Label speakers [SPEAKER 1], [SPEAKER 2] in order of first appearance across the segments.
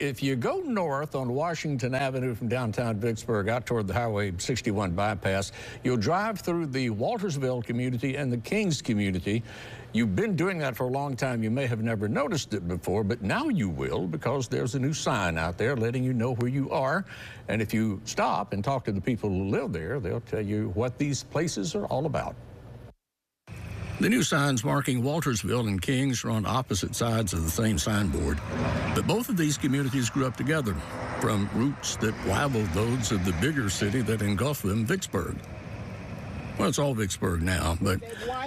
[SPEAKER 1] If you go north on Washington Avenue from downtown Vicksburg out toward the Highway 61 bypass, you'll drive through the Waltersville community and the Kings community. You've been doing that for a long time. You may have never noticed it before, but now you will, because there's a new sign out there letting you know where you are. And if you stop and talk to the people who live there, they'll tell you what these places are all about. The new signs marking Waltersville and Kings are on opposite sides of the same signboard. But both of these communities grew up together from roots that rivaled those of the bigger city that engulfed them, Vicksburg. Well, it's all Vicksburg now, but,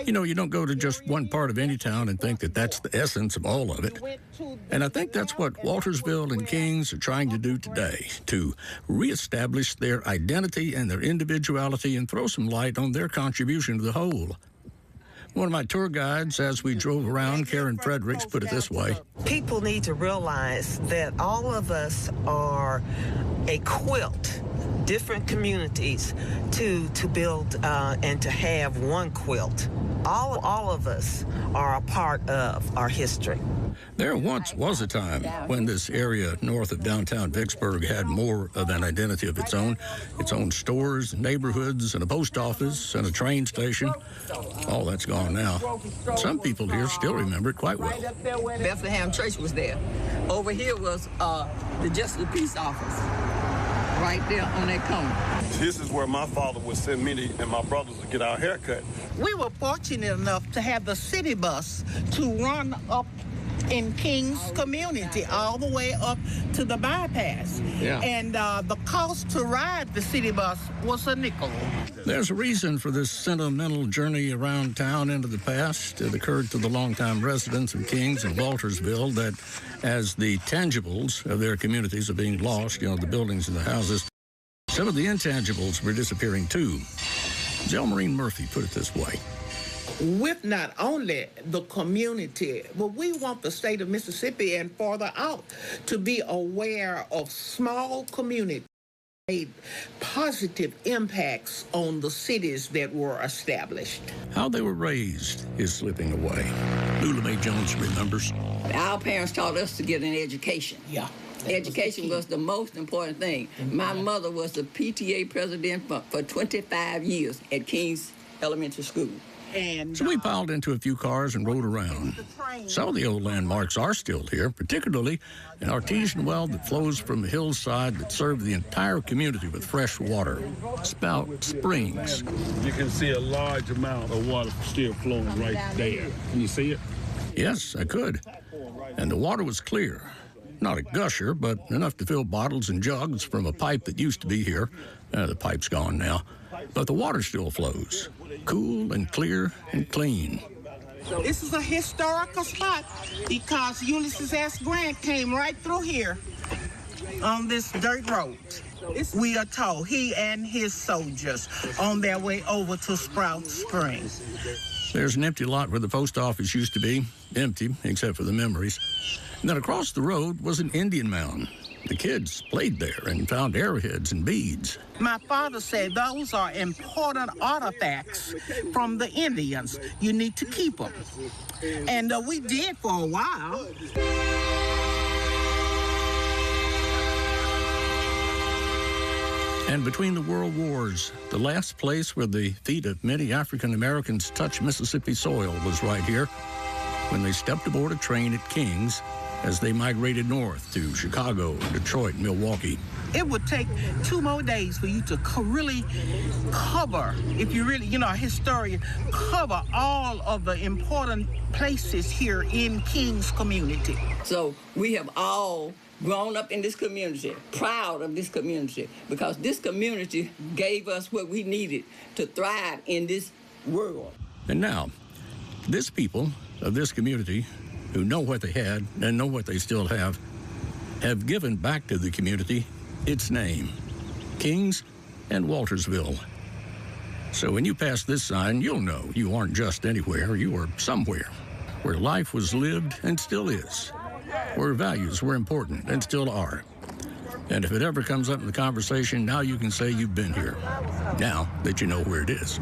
[SPEAKER 1] you don't go to just one part of any town and think that that's the essence of all of it. And I think that's what Waltersville and Kings are trying to do today, to reestablish their identity and their individuality and throw some light on their contribution to the whole. One of my tour guides, as we drove around, Karen Fredericks, put it this way.
[SPEAKER 2] People need to realize that all of us are a quilt, different communities, to build and to have one quilt. All of us are a part of our history.
[SPEAKER 1] There once was a time when this area north of downtown Vicksburg had more of an identity of its own stores, neighborhoods, and a post office, and a train station. All that's gone now. Some people here still remember it quite well.
[SPEAKER 3] Bethlehem Church was there. Over here was the Justice of the Peace office, right there on that corner.
[SPEAKER 4] This is where my father would send me and my brothers to get our hair cut.
[SPEAKER 5] We were fortunate enough to have the city bus to run up in Kings community all the way up to the bypass.
[SPEAKER 1] Yeah.
[SPEAKER 5] And the cost to ride the city bus was a nickel.
[SPEAKER 1] There's a reason for this sentimental journey around town into the past. It occurred to the longtime residents of Kings and Waltersville that as the tangibles of their communities are being lost, the buildings and the houses, some of the intangibles were disappearing too. Zelmarine Murphy put it this way.
[SPEAKER 5] With not only the community, but we want the state of Mississippi and farther out to be aware of small communities made positive impacts on the cities that were established.
[SPEAKER 1] How they were raised is slipping away. Lula Mae Jones remembers.
[SPEAKER 3] Our parents taught us to get an education.
[SPEAKER 5] Yeah.
[SPEAKER 3] Education was the most important thing. My mother was the PTA president for 25 years at Kings Elementary School.
[SPEAKER 1] So we piled into a few cars and rode around. Some of the old landmarks are still here, particularly an artesian well that flows from a hillside that served the entire community with fresh water. Spout Springs.
[SPEAKER 4] You can see a large amount of water still flowing right there. Can you see it?
[SPEAKER 1] Yes, I could. And the water was clear. Not a gusher, but enough to fill bottles and jugs from a pipe that used to be here. The pipe's gone now. But the water still flows. Cool and clear and clean.
[SPEAKER 5] This is a historical spot because Ulysses S. Grant came right through here on this dirt road. We are told he and his soldiers on their way over to Spout Springs.
[SPEAKER 1] There's an empty lot where the post office used to be, empty except for the memories. And then across the road was an Indian mound. The kids played there and found arrowheads and beads.
[SPEAKER 5] My father said those are important artifacts from the Indians. You need to keep them. And we did for a while.
[SPEAKER 1] And between the world wars, the last place where the feet of many African Americans touched Mississippi soil was right here, when they stepped aboard a train at Kings as they migrated north to Chicago, Detroit, and Milwaukee.
[SPEAKER 5] It would take 2 more days for you to really cover, if you really, a historian, cover all of the important places here in Kings community.
[SPEAKER 3] So we have all grown up in this community, proud of this community, because this community gave us what we needed to thrive in this world.
[SPEAKER 1] And now, this people of this community who know what they had and know what they still have given back to the community its name, Kings and Waltersville. So when you pass this sign, you'll know you aren't just anywhere, you are somewhere where life was lived and still is, where values were important and still are. And if it ever comes up in the conversation, now you can say you've been here, now that you know where it is.